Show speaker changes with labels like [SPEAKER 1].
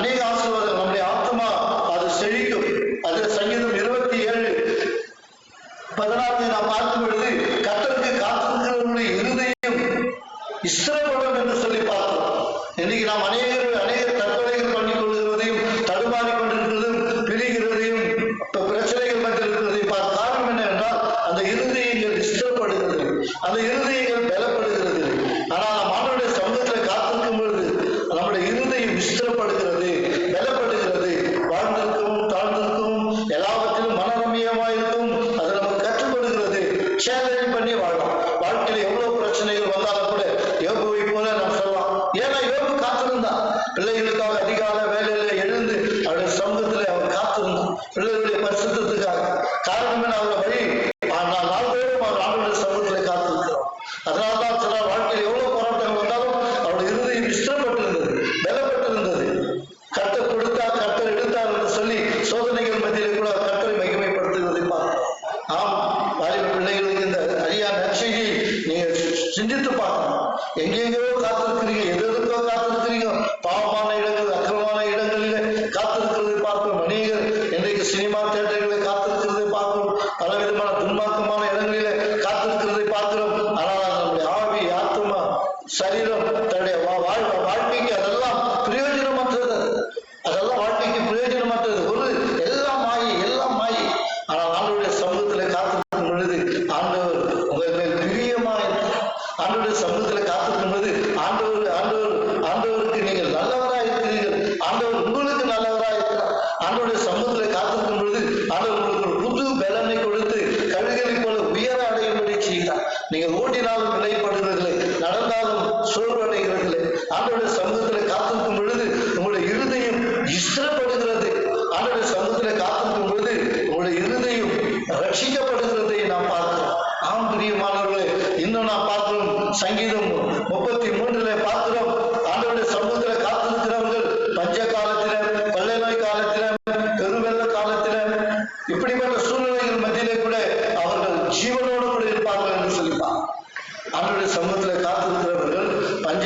[SPEAKER 1] அநேக ஆசீர்வாதங்கள். நம்முடைய ஆத்மா அது செழிக்கும். அது சங்கீதம் 27:16 நாம் பார்க்கும் பொழுது கர்த்தருக்கு காத்திருக்கிறவர்களுடைய இருதயம் ஸ்திரப்படும் என்று சொல்லி பார்க்கிறோம். இன்னைக்கு நாம் அநேக தற்கொலைகள் பண்ணிக் கொள்கிறதையும், தடுமாறி கொண்டிருக்கிறதும், பிரிகிறதையும், பிரச்சனைகள் மத்தியில் இருக்கிறதையும் பார்க்க காரணம் என்னவென்றால் அந்த இருதயங்கள் ஸ்திரப்படுகிறது, அந்த இருதயங்கள் பலப்படுகிறது. ஆனால் நாம் ஆண்டவருடைய சமூகத்தில் காத்திருக்கும் பொழுது நம்முடைய இருதயம் ஸ்திரப்படுகிறது, பலப்படுகிறது. வாழ்ந்திருக்கவும் தாழ்ந்திருக்கவும் எல்லாவற்றிலும் மனரமியமாயிருக்கும் அது நமக்கு கற்றுக்கொடுக்கிறது. சேலஞ்ச் பண்ணி வாழலாம். வாழ்க்கையில எவ்வளவு பிரச்சனைகள் வந்தாலும் கூட யோபுவை போல நாம் சொல்லலாம். ஏன்னா யோபு காத்திருந்தான். பிள்ளைகளுக்காக அதிகால வேலையில எழுந்து அவருடைய சமூகத்தில் அவர் காத்திருந்தான், பிள்ளைகளுடைய பரிசுத்தத்துக்காக. காரணம் என்ன? அவருடைய வழி நாள்தோறும் அவர் ஆண்டவருடைய சமூகத்தில் காத்திருக்கிறோம். அதனால்தான் சில வாழ்க்கையில் எவ்வளவு போராட்டங்கள் வந்தாலும் அவருடைய இருதயம் இஷ்டப்பட்டிருந்தது, பலப்பட்டிருந்தது. கர்த்தர் கொடுத்தார், கர்த்தர் எடுத்தார் என்று சொல்லி சோதனைகள் மத்தியிலே கூட கர்த்தரை மகிமைப்படுத்துவதை பார்க்கிறோம். ஆம், வாலிப பிள்ளைகளுக்கு இந்த அரியா நற்செய்தியை நீங்க சிந்தித்து பார்க்கணும். எங்கெங்கோ காத்திருக்கிறீங்க, எதற்கோ காத்திருக்கிறீங்க. பாவமான இடங்கள், அக்கிரமான இடங்களிலே காத்திருக்கிறதை பார்க்கிறோம். அநேகர் இன்றைக்கு சினிமா தியேட்டர்களை காத்திருக்கிறதை பார்க்கிறோம். பலவிதமான துன்மார்க்கமான இடங்களிலே காத்திருக்கிறதை பார்க்கிறோம். ஆனால் நம்முடைய ஆவி, ஆத்மா, சரீரம், தன்னுடைய வாழ்க்கைக்கு அதெல்லாம் பிரயோஜனமற்றது. அதெல்லாம் வாழ்க்கைக்கு பிரயோஜனமற்றது. எல்லாம் மாயை, எல்லாம் மாயை. ஆனால் ஆண்டவருடைய சமூகத்தில் காத்திருக்கும் பொழுது ஆண்டவர் உங்கள் மேல் பிரியமா இருக்கிறார். ஆண்டவருடைய சமூகத்தில் காத்திருக்கும் பொழுது ஆண்டவருக்கு நீங்கள் நல்லவராக இருக்கிறீர்கள். ஆண்டவர் உங்களுக்கு நல்லவராக இருக்கிறார். ஆண்டவருடைய சமூகத்தில் காத்திருக்கும் பொழுது ஆண்டவர் உங்களுக்கு ஒரு புது பலனை கொடுத்து கழுகை போல உயர அடையும்படி செய்கிறார். நீங்கள் ஓடினாலும் நிலைப்படுகிறீர்களே, நடந்தாலும் சோர்வு அடைகிறீர்களே. ஆண்டவருடைய சமூகத்தில் காத்திருக்கும் பொழுது உங்களுடைய இருதயம் ஸ்திரப்படுகிறது. ஆண்டவருடைய சமூகத்தில் காத்திருக்கும் பொழுது உங்களுடைய இருதயம் ரட்சிக்கப்படுகிறதை நாம் பார்க்கிறோம். ஆம் பிரியமானவர்களே, இன்னும் நாம் பார்க்கிறோம். சங்கீதம் 33 பார்க்கிறோம். ஆண்டவருடைய சமூகத்தில் காத்திருக்கிறவர்கள் பஞ்ச காலத்தில, கொள்ளை நோய் காலத்தில, பெருவெள்ள காலத்தில, இப்படிப்பட்ட சூழ்நிலைகள் மத்தியிலே கூட அவர்கள் ஜீவனோடு கூட இருப்பார்கள் என்று சொல்லிப்பார். ஆண்டவருடைய சமூகத்தில் காத்திருக்கிறவர்கள் பஞ்ச